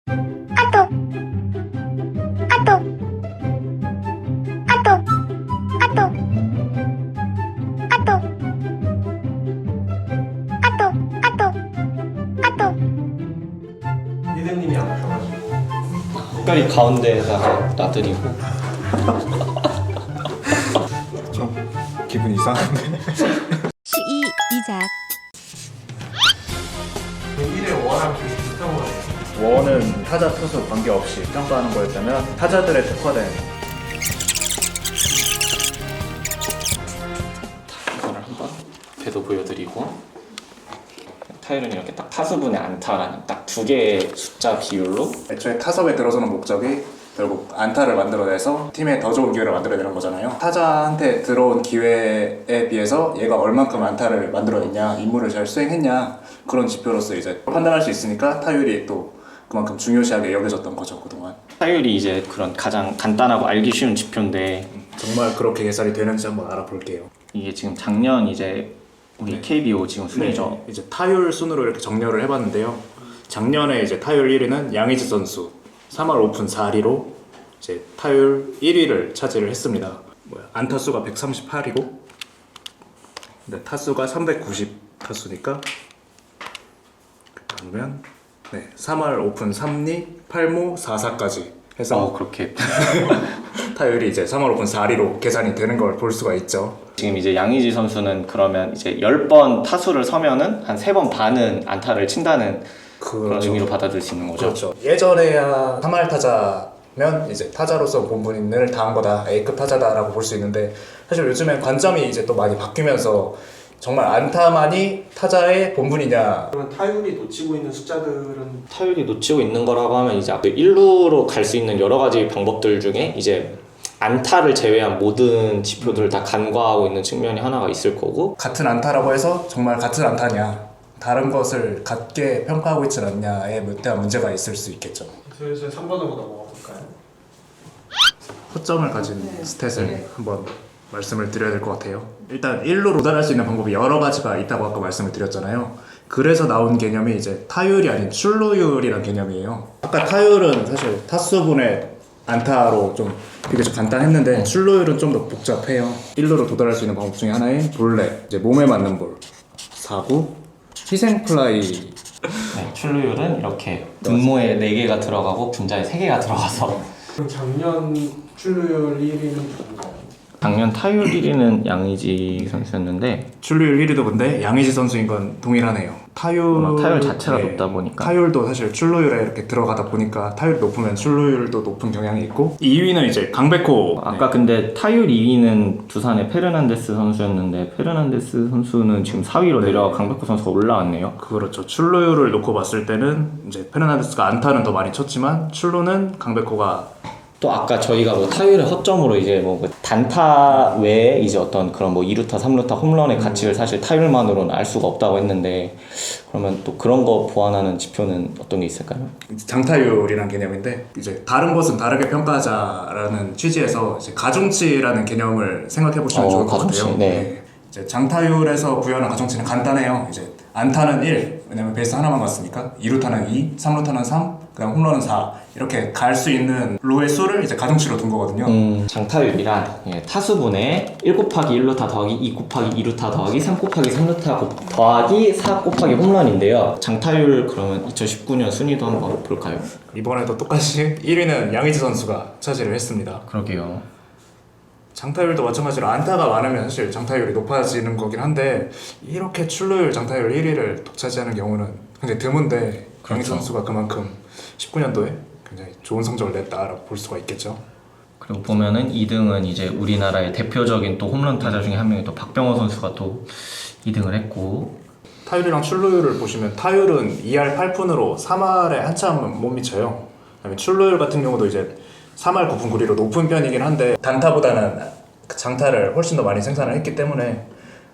아똑 아똑 아똑 아똑 아똑 아똑 아똑 아똑. 리드님이 안 오셔가지고 특별히 가운데에다가 놔드리고. 좀 기분 이상한데. 12이작 1회 원랑 되게 비슷한 거예요. 원은 타자 투수 관계없이 평가하는 거였다면 타자들에 특화된 이거를 한번 배도 보여드리고, 타율은 이렇게 딱 타수분의 안타라는 딱 두 개의 숫자 비율로. 애초에 타석에 들어서는 목적이 결국 안타를 만들어내서 팀에 더 좋은 기회를 만들어내는 거잖아요. 타자한테 들어온 기회에 비해서 얘가 얼만큼 안타를 만들어냈냐, 임무를 잘 수행했냐, 그런 지표로서 이제 판단할 수 있으니까 타율이 또 그만큼 중요시하게 여겨졌던 거죠, 그동안. 타율이 이제 그런 가장 간단하고 알기 쉬운 지표인데, 정말 그렇게 계산이 되는지 한번 알아볼게요. 이게 지금 작년 이제 우리 KBO 지금 순위죠. 이제 타율 순으로 이렇게 정렬을 해봤는데요. 작년에 이제 타율 1위는 양의지 선수 3할 오픈 4리로 이제 타율 1위를 차지를 했습니다. 안타수가 138이고, 근데 타수가 390 타수니까 그러면 3할 오픈 3리 8모 4사까지 해서 그렇게 타율이 이제 3할 오픈 4리로 계산이 되는 걸 볼 수가 있죠. 지금 이제 양의지 선수는 그러면 이제 10번 타수를 서면은 한 3번 반은 안타를 친다는 그런 의미로 받아들일 수 있는 거죠. 그렇죠. 예전에야 3할 타자면 이제 타자로서 본분을 다한 거다, A급 타자다라고 볼 수 있는데, 사실 요즘엔 관점이 이제 또 많이 바뀌면서 정말 안타만이 타자의 본분이냐. 그러면 타율이 놓치고 있는 숫자들은 타율이 놓치고 있는 거라고 하면 이제 1루로 갈 수 있는 여러 가지 방법들 중에 이제 안타를 제외한 모든 지표들을 다 간과하고 있는 측면이 하나가 있을 거고, 같은 안타라고 해서 정말 같은 안타냐, 다른 것을 같게 평가하고 있지 않냐에 대한 문제가 있을 수 있겠죠. 슬슬 3번으로 넘어가 볼까요? 허점을 가진 스탯을 한번 말씀을 드려야 될 것 같아요. 일단 1루로 도달할 수 있는 방법이 여러 가지가 있다고 아까 말씀을 드렸잖아요. 그래서 나온 개념이 이제 타율이 아닌 출루율이라는 개념이에요. 아까 타율은 사실 타수분의 안타로 좀 비교적 간단했는데, 출루율은 좀 더 복잡해요. 1루로 도달할 수 있는 방법 중에 하나인 볼넷, 이제 몸에 맞는 볼, 사구, 희생 플라이. 네, 출루율은 이렇게 분모에 4개가 들어가고 분자에 3개가 들어가서. 그럼 작년 출루율 1위는 누군가요? 작년 타율 1위는 양의지 선수였는데, 출루율 1위도 근데 양의지 선수인 건 동일하네요. 타율 자체가 높다 보니까. 타율도 사실 출루율에 이렇게 들어가다 보니까 타율이 높으면 출루율도 높은 경향이 있고, 2위는 이제 강백호. 아까 근데 타율 2위는 두산의 페르난데스 선수였는데, 페르난데스 선수는 지금 4위로 내려가 강백호 선수가 올라왔네요. 그렇죠. 출루율을 놓고 봤을 때는 이제 페르난데스가 안타는 더 많이 쳤지만 출루는 강백호가. 또 아까 저희가 뭐 타율의 허점으로 이제 뭐 단타 외에 이제 어떤 그런 뭐 2루타, 3루타 홈런의 가치를 사실 타율만으로는 알 수가 없다고 했는데, 그러면 또 그런 거 보완하는 지표는 어떤 게 있을까요? 장타율이라는 개념인데, 이제 다른 것은 다르게 평가하자라는 취지에서 이제 가중치라는 개념을 생각해 보시면 좋을 것 가중치, 같아요. 네. 이제 장타율에서 구현한 가중치는 간단해요. 이제 안타는 1, 왜냐면 베이스 하나만 갔으니까, 2루타는 2, 3루타는 3, 그다음 홈런은 4, 이렇게 갈 수 있는 로의 수를 이제 가중치로 둔 거거든요. 장타율이란 타수분의 1 곱하기 1루타 더하기 2 곱하기 2루타 더하기 3 곱하기 3루타 더하기 4 곱하기 홈런인데요. 장타율 그러면 2019년 순위도 한번 볼까요? 이번에도 똑같이 1위는 양의지 선수가 차지를 했습니다. 그러게요. 장타율도 마찬가지로 안타가 많으면 사실 장타율이 높아지는 거긴 한데, 이렇게 출루율 장타율 1위를 독차지하는 경우는 굉장히 드문데, 양의지 선수가 그만큼 19년도에 굉장히 좋은 성적을 냈다라고 볼 수가 있겠죠. 그리고 보면은 2등은 이제 우리나라의 대표적인 또 홈런 타자 중에 한 명이 또 박병호 선수가 또 2등을 했고, 타율이랑 출루율을 보시면 타율은 2할 8푼으로 3할에 한참 못 미쳐요. 그다음에 출루율 같은 경우도 이제 3할 9푼 9리로 높은 편이긴 한데, 단타보다는 장타를 훨씬 더 많이 생산을 했기 때문에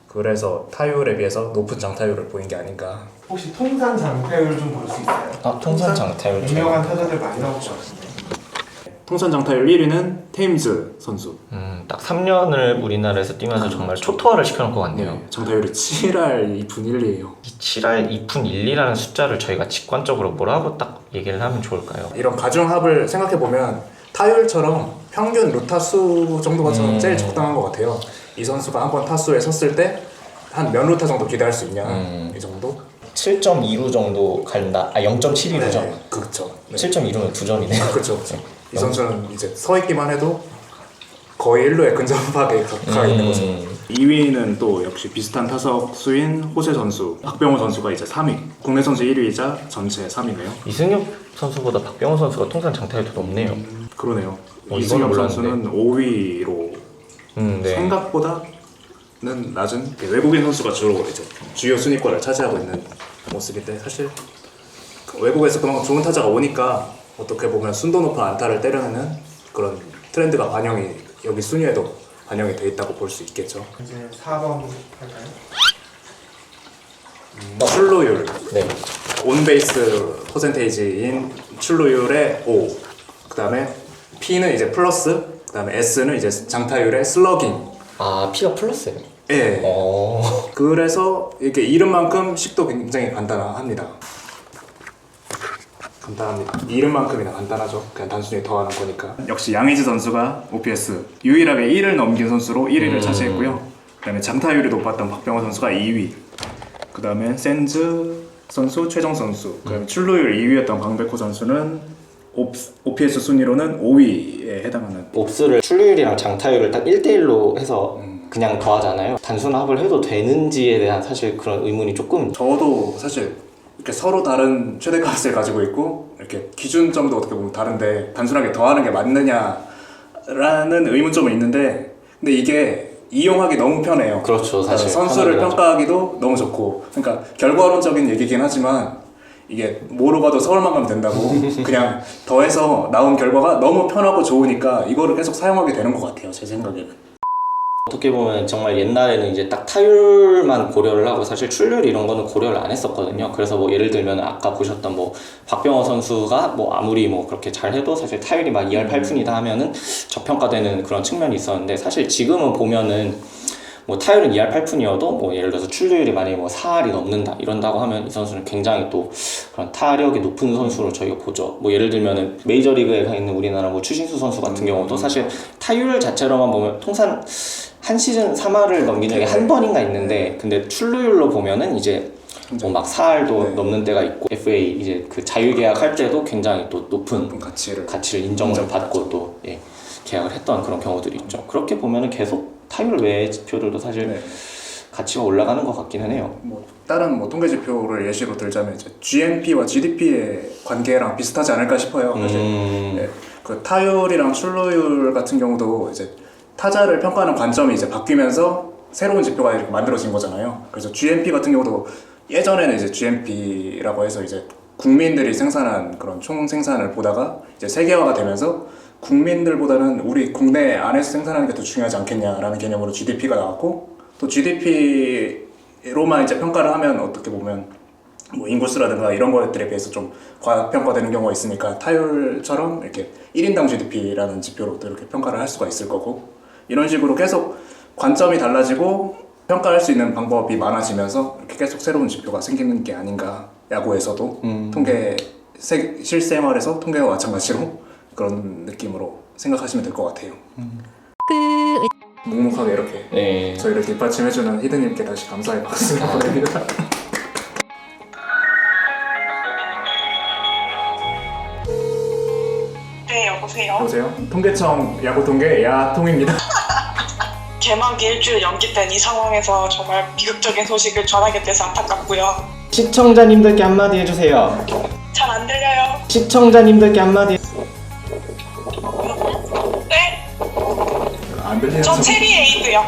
그래서 타율에 비해서 높은 장타율을 보인 게 아닌가. 혹시 통산 장타율 좀 볼 수 있어요? 통산 장타율 유명한 타자들 많이 나올 것 같은데. 통산 장타율 1위는 테임즈 선수. 딱 3년을 우리나라에서 뛰면서 정말 초토화를 시켜놓을 것 같네요. 장타율이 7할 2푼 1리예요. 이 7할 2푼 1리라는 숫자를 저희가 직관적으로 뭐라고 딱 얘기를 하면 좋을까요? 이런 가중합을 생각해 보면 타율처럼 평균 루타수 정도가 저는 제일 적당한 것 같아요. 이 선수가 한번 타수에 섰을 때 한 몇 루타 정도 기대할 수 있냐 이 정도? 7.2루 정도 간다. 0.72루죠. 네, 그렇죠. 네. 7.2루면 2점이네. 그렇죠. 이 선수는 이제 서 있기만 해도 거의 1루에 근접하게 가 있는 거죠. 2위는 또 역시 비슷한 타석 수인 호세 선수, 박병호 선수가 이제 3위. 국내 선수 1위이자 전체 3위네요. 이승엽 선수보다 박병호 선수가 통산 장타율이 더 높네요. 그러네요. 이거는 이승엽 몰랐는데. 선수는 5위로 네. 생각보다는 낮은 외국인 선수가 주로 이제 주요 순위권을 차지하고 있는 모습인데 사실 그 외국에서 그만큼 좋은 타자가 오니까 어떻게 보면 순도 높은 안타를 때려내는 그런 트렌드가 반영이 여기 순위에도 반영이 돼 있다고 볼 수 있겠죠. 이제 4번 할까요? 출루율, 네. 온베이스 퍼센테이지인 출루율의 5, 그 다음에 P는 이제 플러스, 그 다음에 S는 이제 장타율의 슬러깅. P가 플러스예요. 예. 그래서 이렇게 이름만큼 식도 굉장히 간단합니다. 간단합니다. 이름만큼이나 간단하죠. 그냥 단순히 더하는 거니까. 역시 양의지 선수가 OPS 유일하게 1을 넘긴 선수로 1위를 차지했고요. 그다음에 장타율이 높았던 박병호 선수가 2위. 그다음에 샌즈 선수, 최정 선수. 그다음에 출루율 2위였던 강백호 선수는 OPS 순위로는 5위에 해당하는. 옵스를 출루율이랑 장타율을 딱 1대1로 해서 그냥 더하잖아요. 단순 합을 해도 되는지에 대한 사실 그런 의문이 조금. 저도 사실 이렇게 서로 다른 최대값을 가지고 있고 이렇게 기준점도 어떻게 보면 다른데 단순하게 더하는 게 맞느냐라는 의문점은 있는데 근데 이게 이용하기 너무 편해요. 그렇죠, 사실. 선수를 편하긴 하죠. 평가하기도 너무 좋고 그러니까 결과론적인 얘기긴 하지만 이게 뭐로 가도 서울만 가면 된다고 그냥 더해서 나온 결과가 너무 편하고 좋으니까 이거를 계속 사용하게 되는 것 같아요. 제 생각에는. 어떻게 보면 정말 옛날에는 이제 딱 타율만 고려를 하고 사실 출루율 이런 거는 고려를 안 했었거든요. 그래서 뭐 예를 들면 아까 보셨던 뭐 박병호 선수가 뭐 아무리 뭐 그렇게 잘해도 사실 타율이 막 2할 8푼이다 하면은 저평가되는 그런 측면이 있었는데 사실 지금은 보면은 뭐 타율은 2할 8푼이어도 뭐 예를 들어서 출루율이 만약에 뭐 4할이 넘는다 이런다고 하면 이 선수는 굉장히 또 그런 타력이 높은 선수로 저희가 보죠. 뭐 예를 들면은 메이저리그에 가 있는 우리나라 뭐 추신수 선수 같은 경우도 사실 타율 자체로만 보면 통산 한 시즌 3할을 넘긴 적이 한 번인가 있는데 근데 출루율로 보면은 이제 뭐 막 4할도 넘는 때가 있고 FA 이제 그 자유계약 할 때도 굉장히 또 높은 가치를 인정을 받고 또 예, 계약을 했던 그런 경우들이 있죠. 그렇게 보면은 계속 타율 외의 지표들도 사실 가치가 올라가는 것 같기는 해요. 뭐 다른 뭐 통계 지표를 예시로 들자면 이제 GNP와 GDP의 관계랑 비슷하지 않을까 싶어요. 사실 네, 그 타율이랑 출루율 같은 경우도 이제 타자를 평가하는 관점이 이제 바뀌면서 새로운 지표가 이렇게 만들어진 거잖아요. 그래서 GNP 같은 경우도 예전에는 이제 GNP라고 해서 이제 국민들이 생산한 그런 총 생산을 보다가 이제 세계화가 되면서 국민들보다는 우리 국내 안에서 생산하는 게 더 중요하지 않겠냐라는 개념으로 GDP가 나왔고 또 GDP로만 이제 평가를 하면 어떻게 보면 뭐 인구수라든가 이런 것들에 비해서 좀 과평가되는 경우가 있으니까 타율처럼 이렇게 1인당 GDP라는 지표로 또 이렇게 평가를 할 수가 있을 거고 이런 식으로 계속 관점이 달라지고 평가할 수 있는 방법이 많아지면서 이렇게 계속 새로운 지표가 생기는 게 아닌가. 야구에서도 통계 실생활에서 통계와 마찬가지로 그런 느낌으로 생각하시면 될 것 같아요. 끝. 묵묵하게 이렇게 네. 저희를 뒷받침해주는 히든님께 다시 감사의 박수를 보냅니다. 네, 여보세요? 여보세요? 통계청 야구 통계 야통입니다. 개막이 일주일 연기된 이 상황에서 정말 비극적인 소식을 전하게 돼서 안타깝고요. 시청자님들께 한마디 해주세요. 잘 안 들려요. 시청자님들께 한마디. 네? 안 들리는 저 체리 에이드요.